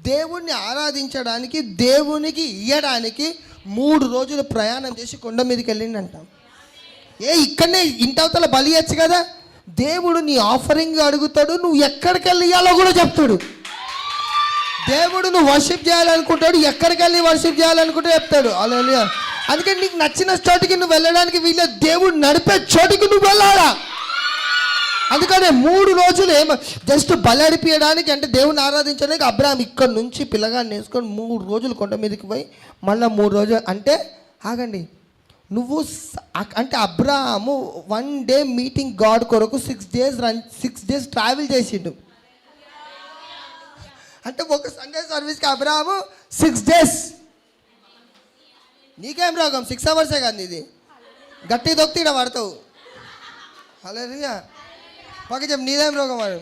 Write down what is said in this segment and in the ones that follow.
దేవుణ్ణి ఆరాధించడానికి, దేవునికి ఇయ్యడానికి 3 రోజులు ప్రయాణం చేసి కొండ మీదకి వెళ్ళిండంట. ఇక్కడనే ఇంటవతల బలి ఇయ్యచ్చు కదా. దేవుడు నీ ఆఫరింగ్ అడుగుతాడు, నువ్వు ఎక్కడికి వెళ్ళి ఇయ్యాలో కూడా చెప్తాడు. దేవుడు నువ్వు వర్షిప్ చేయాలనుకుంటాడు, ఎక్కడికి వెళ్ళి వర్షిప్ చేయాలనుకుంటే చెప్తాడు. హల్లెలూయా. అందుకని నీకు నచ్చిన చోటికి నువ్వు వెళ్ళడానికి వీళ్ళ దేవుడు నడిపే చోటికి నువ్వు వెళ్ళాలా. అందుకనే 3 రోజులు జస్ట్ బలడిపించడానికి, అంటే దేవుని ఆరాధించడానికి అబ్రాహాం ఇక్కడ నుంచి పిల్లగాన్ని వేసుకొని 3 రోజులు కొండ మీదకి పోయి మళ్ళీ 3 రోజులు. అంటే ఆగండి, నువ్వు అంటే అబ్రాహాము 1 డే మీటింగ్ గాడ్ కొరకు 6 డేస్ ట్రావెల్ చేసిండు. అంటే ఒక సండే సర్వీస్కి అబ్రాహాము 6 డేస్. నీకేం రోగం? 6 అవర్సే కాదు ఇది. గట్టి దొక్కి ఇక్కడ పడతావు. హల్లెలూయా. పక్క చెప్పు, నీదేం రోగం వాడు.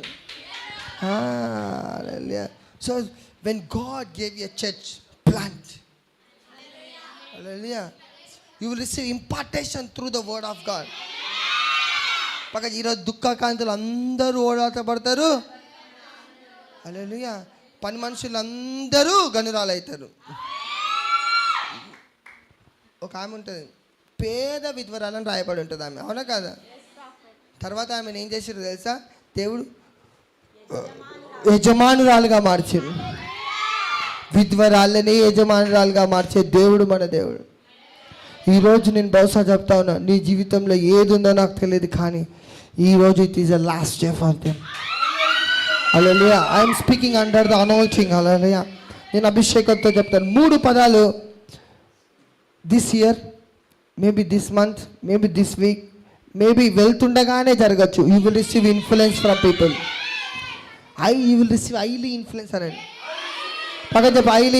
Hallelujah. So when God gave you a church plant, hallelujah, you will receive impartation through the word of God. పక్క ఈరోజు దుఃఖకాంతులు అందరూ ఓడాటపడతారు. హల్లెలూయా. పని మనుషులు అందరూ గనురాలు అవుతారు. ఒక ఆమె ఉంటుంది, పేద విధ్వరాలని రాయబడి ఉంటుంది ఆమె, అవునా కాదా? తర్వాత ఆమెను ఏం చేసారు తెలుసా? దేవుడు యజమానురాలుగా మార్చారు. విధ్వరాళ్ళని యజమానురాలుగా మార్చే దేవుడు మన దేవుడు. ఈరోజు నేను బహుశా చెప్తా ఉన్నా, నీ జీవితంలో ఏది ఉందో నాకు తెలియదు, కానీ ఈరోజు it is a last day for them. Hallelujah. I'm speaking under the anointing. Hallelujah. నేను అభిషేకంతో చెప్తాను 3 పదాలు. This year, maybe this month, maybe this week, maybe వెళ్తుండగానే జరగచ్చు. You will receive influence from people. You will receive highly influence అనండి. పక్కన చెప్పి highly